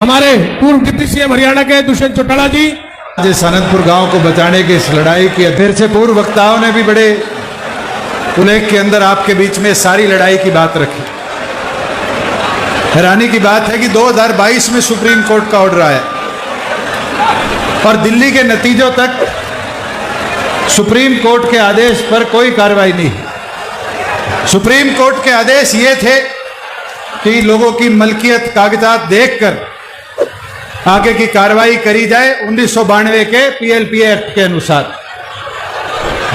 हमारे पूर्व deputy CM Haryana के दुष्यंत चौटाला जी जिस अनंतपुर गांव को बचाने की इस लड़ाई की फिर से पूर्व वक्ताओं ने भी बड़े उल्लेख के अंदर आपके बीच में सारी लड़ाई की बात रखी। हैरानी की बात है कि 2022 में सुप्रीम कोर्ट का ऑर्डर आया और दिल्ली के नतीजों तक सुप्रीम कोर्ट के आदेश पर कोई कार्रवाई नहीं। सुप्रीम कोर्ट के आदेश ये थे कि लोगों की मलकियत कागजात देखकर आगे की कार्रवाई करी जाए 1992 के पीएलपी एक्ट के अनुसार,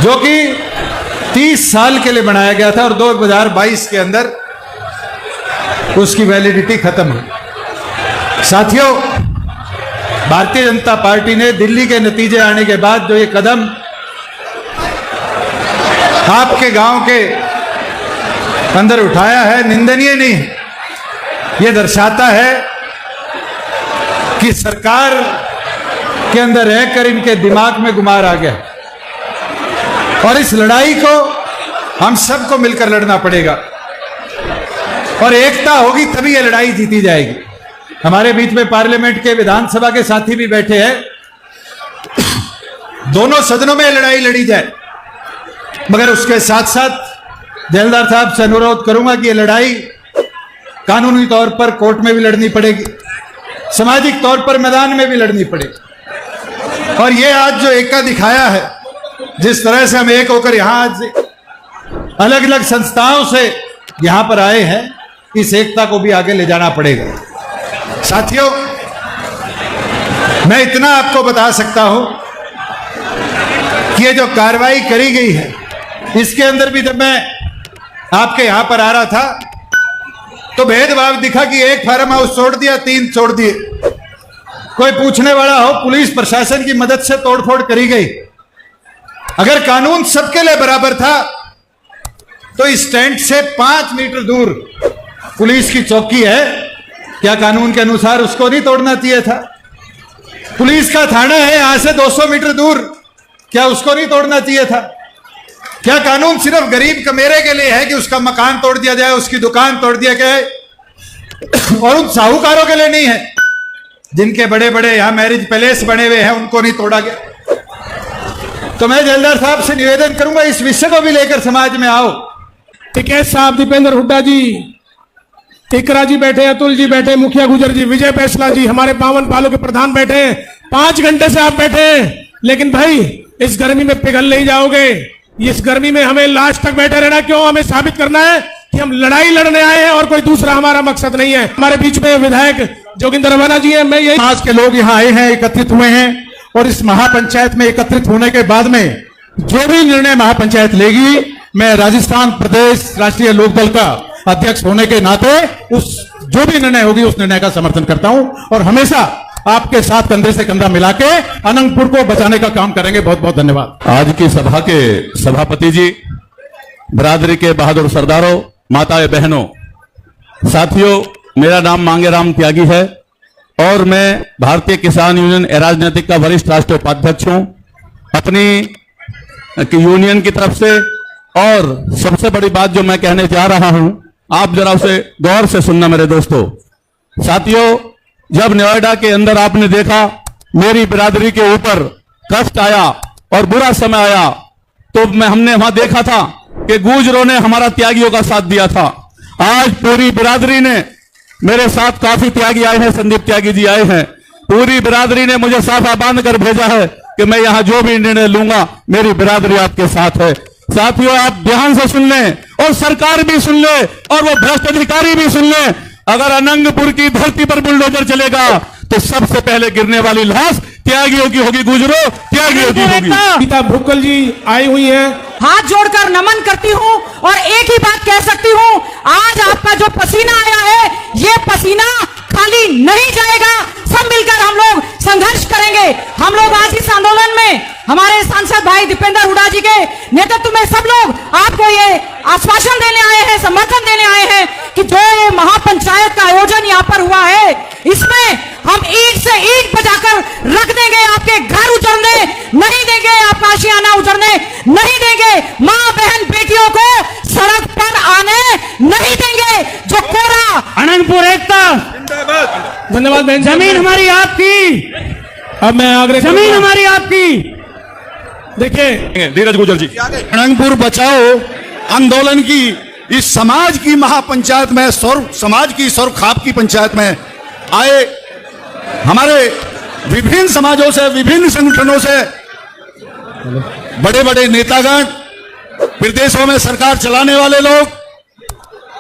जो कि 30 साल के लिए बनाया गया था और 2022 के अंदर उसकी वैलिडिटी खत्म हुई। साथियों, भारतीय जनता पार्टी ने दिल्ली के नतीजे आने के बाद जो ये कदम आपके गांव के अंदर उठाया है, निंदनीय नहीं है। ये दर्शाता है कि सरकार के अंदर रहकर इनके दिमाग में गुमार आ गया और इस लड़ाई को हम सबको मिलकर लड़ना पड़ेगा और एकता होगी तभी ये लड़ाई जीती जाएगी। हमारे बीच में पार्लियामेंट के विधानसभा के साथी भी बैठे हैं। दोनों सदनों में लड़ाई लड़ी जाए, मगर उसके साथ साथ जैलदार साहब से अनुरोध करूंगा कि ये लड़ाई कानूनी तौर पर कोर्ट में भी लड़नी पड़ेगी, सामाजिक तौर पर मैदान में भी लड़नी पड़ेगी। और ये आज जो एकता दिखाया है, जिस तरह से हम एक होकर यहां आज अलग अलग संस्थाओं से यहां पर आए हैं, इस एकता को भी आगे ले जाना पड़ेगा। साथियों, मैं इतना आपको बता सकता हूं कि ये जो कार्रवाई करी गई है, इसके अंदर भी जब मैं आपके यहां पर आ रहा था तो भेदभाव दिखा कि एक फार्म हाउस छोड़ दिया, 3 छोड़ दिए। कोई पूछने वाला हो, पुलिस प्रशासन की मदद से तोड़फोड़ करी गई। अगर कानून सबके लिए बराबर था तो इस टेंट से 5 मीटर दूर पुलिस की चौकी है, क्या कानून के अनुसार उसको नहीं तोड़ना चाहिए था? पुलिस का थाना है यहां से 200 मीटर दूर, क्या उसको नहीं तोड़ना चाहिए था? क्या कानून सिर्फ गरीब कमेरे के लिए है कि उसका मकान तोड़ दिया जाए, उसकी दुकान तोड़ दिया जाए, और उन साहूकारों के लिए नहीं है जिनके बड़े बड़े यहां मैरिज पैलेस बने हुए हैं, उनको नहीं तोड़ा गया? तो मैं जैलदार साहब से निवेदन करूंगा, इस विषय को भी लेकर समाज में आओ। टिकैत साहब, दीपेंद्र हुड्डा जी, टिकरा जी बैठे, अतुल जी बैठे, मुखिया गुजर जी, विजय फैसला जी, हमारे पावन पालों के प्रधान बैठे हैं। 5 घंटे से आप बैठे हैं, लेकिन भाई इस गर्मी में पिघल नहीं जाओगे। इस गर्मी में हमें लास्ट तक बैठे रहना क्यों? हमें साबित करना है कि हम लड़ाई लड़ने आए हैं और कोई दूसरा हमारा मकसद नहीं है। हमारे बीच में विधायक जोगिंदर रवाना जी हैं। मैं यही, समाज के लोग यहाँ आए हैं, एकत्रित हुए हैं, और इस महापंचायत में एकत्रित होने के बाद में जो भी निर्णय महापंचायत लेगी, मैं राजस्थान प्रदेश राष्ट्रीय लोकदल का अध्यक्ष होने के नाते उस जो भी निर्णय होगी उस निर्णय का समर्थन करता हूं और हमेशा आपके साथ कंधे से कंधा मिला के अनंतपुर को बचाने का काम करेंगे। बहुत बहुत धन्यवाद। आज की सभा के सभापति जी, बिरादरी के बहादुर सरदारों, माताएं बहनों, साथियों, मेरा नाम मांगेराम त्यागी है और मैं भारतीय किसान यूनियन राजनीतिक का वरिष्ठ राष्ट्रीय उपाध्यक्ष हूं अपनी यूनियन की तरफ से। और सबसे बड़ी बात जो मैं कहने जा रहा हूं, आप जरा उसे गौर से सुनना मेरे दोस्तों। साथियों, जब नोएडा के अंदर आपने देखा मेरी बिरादरी के ऊपर कष्ट आया और बुरा समय आया, तो हमने वहां देखा था कि गुर्जरों ने हमारा त्यागियों का साथ दिया था। आज पूरी बिरादरी ने मेरे साथ, काफी त्यागी आए हैं, संदीप त्यागी जी आए हैं, पूरी बिरादरी ने मुझे साफा बांध कर भेजा है कि मैं यहां जो भी निर्णय लूंगा, मेरी बिरादरी आपके साथ है। साथियों, आप ध्यान से सुन लें और सरकार भी सुन ले और वो भ्रष्ट अधिकारी भी सुन ले। अगर अनंतपुर की धरती पर बुलडोजर चलेगा तो सबसे पहले गिरने वाली लाश त्यागियों की होगी, गुजरो त्यागियों की होगी। गीता भुक्कल जी आई हुई हैं। हाथ जोड़कर नमन करती हूँ और एक ही बात कह सकती हूँ, आज आपका जो पसीना आया है, ये पसीना खाली नहीं जाएगा। सब मिलकर हम लोग संघर्ष करेंगे। हम लोग आज इस आंदोलन में हमारे सांसद भाई दीपेंद्र हुड्डा जी के नेतृत्व में सब लोग आपको ये आश्वासन देने आए हैं, समर्थन देने आए हैं कि जो ये महापंचायत का आयोजन यहाँ पर हुआ है, इसमें हम ईंट से ईंट बजाकर रख देंगे। आपके घर उजड़ने नहीं देंगे, आपका आशियाना उजड़ने नहीं देंगे, माँ बहन बेटियों को सड़क पर आने नहीं देंगे। जो कोरा अनंतपुर एकता धन्यवाद बहन। जमीन हमारी आपकी, अब मैं आग्रह जमीन करूंगा। हमारी आपकी। देखिए धीरज गुजर जी, रणंगपुर बचाओ आंदोलन की इस समाज की महापंचायत में, समाज की सौर खाप की पंचायत में आए हमारे विभिन्न समाजों से, विभिन्न संगठनों से बड़े बड़े नेतागण, प्रदेशों में सरकार चलाने वाले लोग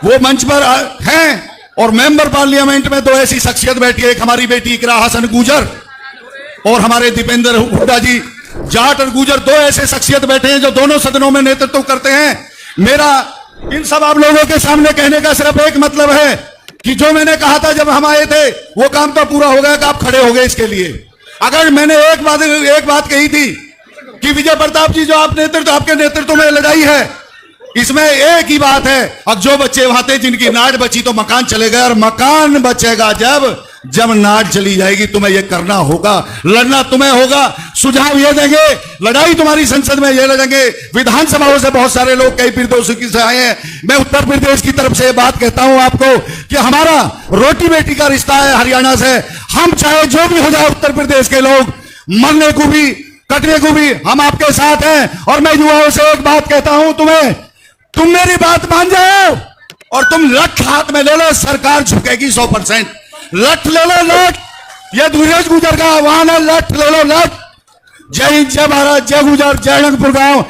वो मंच पर हैं, और मेंबर पार्लियामेंट में दो ऐसी शख्सियत बैठी है, एक हमारी बेटी इकरा हसन गुजर और हमारे दीपेंद्र हुड्डा जी जाट और गुजर, दो ऐसे शख्सियत बैठे हैं जो दोनों सदनों में नेतृत्व करते हैं। मेरा इन सब आप लोगों के सामने कहने का सिर्फ एक मतलब है कि जो मैंने कहा था जब हम आए थे वो काम तो पूरा हो गया कि आप खड़े हो गए इसके लिए। अगर मैंने एक बात कही थी कि विजय प्रताप जी जो आपके नेतृत्व में लड़ाई है, इसमें एक ही बात है, अब जो बच्चे वहां थे जिनकी नाड़ बची तो मकान चले गए, और मकान बचेगा जब नाड़ चली जाएगी। तुम्हें यह करना होगा, लड़ना तुम्हें होगा। सुझाव ये देंगे, लड़ाई तुम्हारी संसद में ये लड़ेंगे। विधानसभाओं से बहुत सारे लोग कई प्रदेशों से आए हैं। मैं उत्तर प्रदेश की तरफ से बात कहता हूं आपको कि हमारा रोटी बेटी का रिश्ता है हरियाणा से। हम चाहे जो भी हो जाए, उत्तर प्रदेश के लोग मरने को भी कटने को भी हम आपके साथ हैं। और मैं युवाओं से एक बात कहता हूं, तुम मेरी बात मान जाओ और तुम लठ हाथ में ले लो, सरकार झुकेगी 100%। लठ ले लो, लठ। ये धीरज गुजर का आह्वान है, लठ ले लो, लठ। जय हिंद, जय भारत, जय गुजर, जय रणंगपुर गांव।